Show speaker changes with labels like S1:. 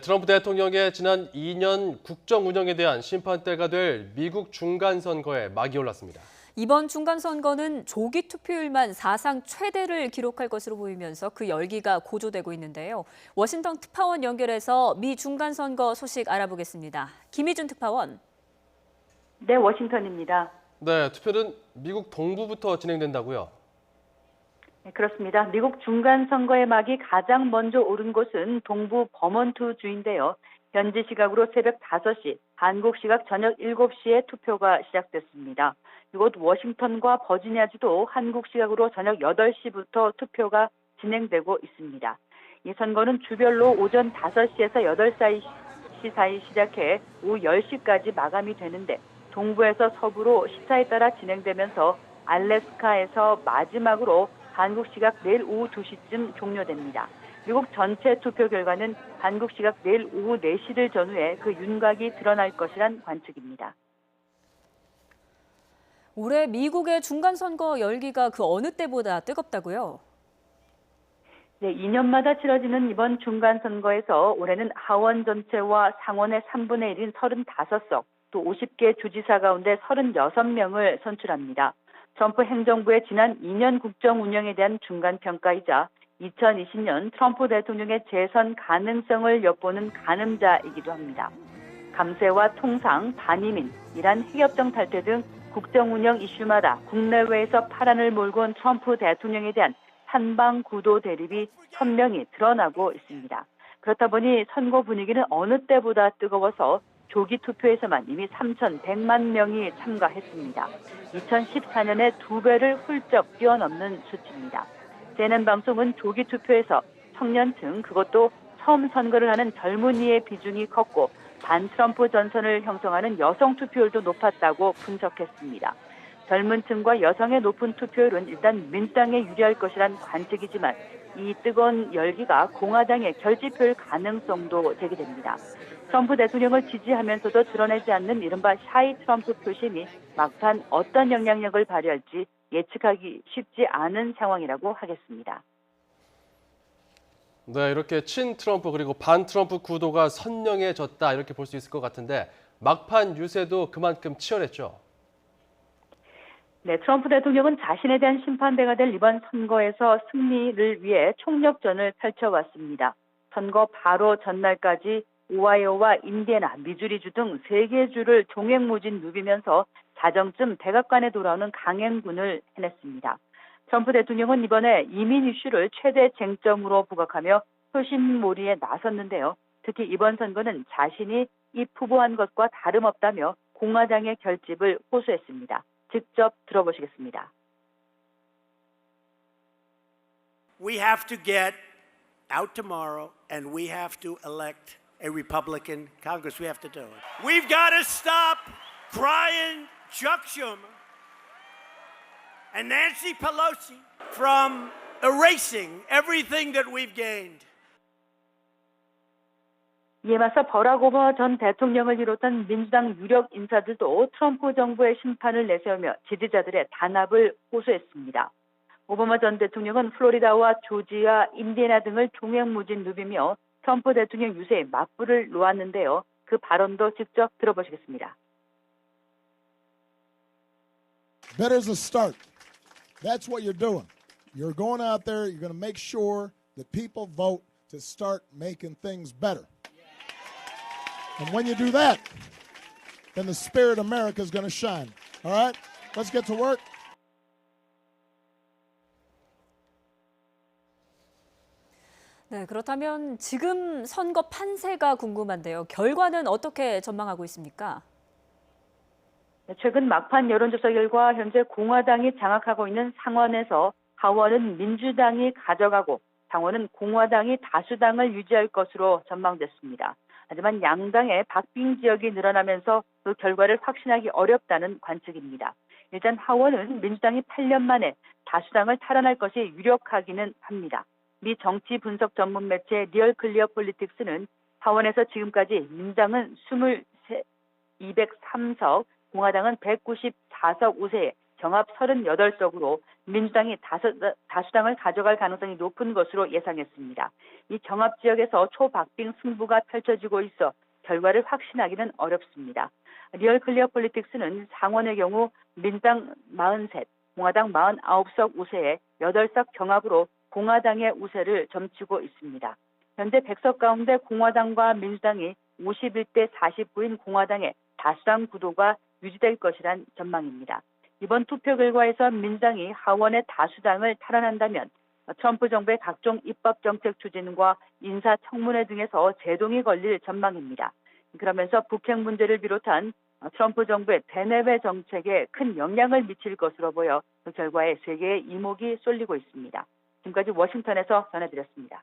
S1: 트럼프 대통령의 지난 2년 국정 운영에 대한 심판대가 될 미국 중간선거에 막이 올랐습니다.
S2: 이번 중간선거는 조기 투표율만 사상 최대를 기록할 것으로 보이면서 그 열기가 고조되고 있는데요. 워싱턴 특파원 연결해서 미 중간선거 소식 알아보겠습니다. 김희준 특파원.
S3: 네, 워싱턴입니다.
S1: 네, 투표는 미국 동부부터 진행된다고요?
S3: 네, 그렇습니다. 미국 중간선거의 막이 가장 먼저 오른 곳은 동부 버몬트 주인데요. 현지 시각으로 새벽 5시, 한국 시각 저녁 7시에 투표가 시작됐습니다. 이곳 워싱턴과 버지니아주도 한국 시각으로 저녁 8시부터 투표가 진행되고 있습니다. 이 선거는 주별로 오전 5시에서 8시 사이 시작해 오후 10시까지 마감이 되는데 동부에서 서부로 시차에 따라 진행되면서 알래스카에서 마지막으로 한국 시각 내일 오후 2시쯤 종료됩니다. 미국 전체 투표 결과는 한국 시각 내일 오후 4시를 전후해 그 윤곽이 드러날 것이란 관측입니다.
S2: 올해 미국의 중간선거 열기가 그 어느 때보다 뜨겁다고요?
S3: 네, 2년마다 치러지는 이번 중간선거에서 올해는 하원 전체와 상원의 3분의 1인 35석, 또 50개 주지사 가운데 36명을 선출합니다. 트럼프 행정부의 지난 2년 국정 운영에 대한 중간평가이자 2020년 트럼프 대통령의 재선 가능성을 엿보는 가늠자이기도 합니다. 감세와 통상, 반이민, 이란 핵협정 탈퇴 등 국정 운영 이슈마다 국내외에서 파란을 몰고 온 트럼프 대통령에 대한 한방 구도 대립이 선명히 드러나고 있습니다. 그렇다 보니 선거 분위기는 어느 때보다 뜨거워서 조기 투표에서만 이미 3,100만 명이 참가했습니다. 2014년의 2배를 훌쩍 뛰어넘는 수치입니다. CNN 방송은 조기 투표에서 청년층, 그것도 처음 선거를 하는 젊은이의 비중이 컸고 반 트럼프 전선을 형성하는 여성 투표율도 높았다고 분석했습니다. 젊은 층과 여성의 높은 투표율은 일단 민주당에 유리할 것이란 관측이지만 이 뜨거운 열기가 공화당의 결집표일 가능성도 제기됩니다. 트럼프 대통령을 지지하면서도 드러내지 않는 이른바 샤이 트럼프 표심이 막판 어떤 영향력을 발휘할지 예측하기 쉽지 않은 상황이라고 하겠습니다.
S1: 네, 이렇게 친 트럼프 그리고 반 트럼프 구도가 선명해졌다 이렇게 볼 수 있을 것 같은데 막판 유세도 그만큼 치열했죠.
S3: 네, 트럼프 대통령은 자신에 대한 심판대가 될 이번 선거에서 승리를 위해 총력전을 펼쳐왔습니다. 선거 바로 전날까지 오하이오와 인디애나, 미주리주 등 3개 주를 종횡무진 누비면서 자정쯤 백악관에 돌아오는 강행군을 해냈습니다. 트럼프 대통령은 이번에 이민 이슈를 최대 쟁점으로 부각하며 표심몰이에 나섰는데요. 특히 이번 선거는 자신이 입후보한 것과 다름없다며 공화당의 결집을 호소했습니다. 직접 들어보시겠습니다.
S4: We have to get out tomorrow and we have to elect a Republican Congress. We have to do it. We've got to stop Brian Chuck Schumer and Nancy Pelosi from erasing everything that we've gained.
S3: 이에 맞서 버락 오바마 전 대통령을 비롯한 민주당 유력 인사들도 트럼프 정부의 심판을 내세우며 지지자들의 단합을 호소했습니다. 오바마 전 대통령은 플로리다와 조지아, 인디애나 등을 종횡무진 누비며 트럼프 대통령 유세에 맞불을 놓았는데요. 그 발언도 직접 들어보시겠습니다.
S5: Better's a start. That's what you're doing. You're going out there, you're going to make sure that people vote to start making things better. And when you do that, then the spirit of America is going to shine. All right? Let's get to work.
S2: 네, 그렇다면 지금 선거 판세가 궁금한데요. 결과는 어떻게 전망하고 있습니까?
S3: 최근 막판 여론조사 결과 현재 공화당이 장악하고 있는 상원에서 하원은 민주당이 가져가고 상원은 공화당이 다수당을 유지할 것으로 전망됐습니다. 하지만 양당의 박빙 지역이 늘어나면서 그 결과를 확신하기 어렵다는 관측입니다. 일단 하원은 민주당이 8년 만에 다수당을 탈환할 것이 유력하기는 합니다. 미 정치 분석 전문 매체 리얼 클리어 폴리틱스는 하원에서 지금까지 민주당은 203석, 공화당은 194석 우세에 경합 38석으로 민주당이 다수당을 가져갈 가능성이 높은 것으로 예상했습니다. 이 경합 지역에서 초박빙 승부가 펼쳐지고 있어 결과를 확신하기는 어렵습니다. 리얼 클리어 폴리틱스는 상원의 경우 민주당 43, 공화당 49석 우세에 8석 경합으로 공화당의 우세를 점치고 있습니다. 현재 100석 가운데 공화당과 민주당이 51대 49인 공화당의 다수당 구도가 유지될 것이란 전망입니다. 이번 투표 결과에서 민주당이 하원의 다수당을 탈환한다면 트럼프 정부의 각종 입법 정책 추진과 인사청문회 등에서 제동이 걸릴 전망입니다. 그러면서 북핵 문제를 비롯한 트럼프 정부의 대내외 정책에 큰 영향을 미칠 것으로 보여 그 결과에 세계의 이목이 쏠리고 있습니다. 지금까지 워싱턴에서 전해드렸습니다.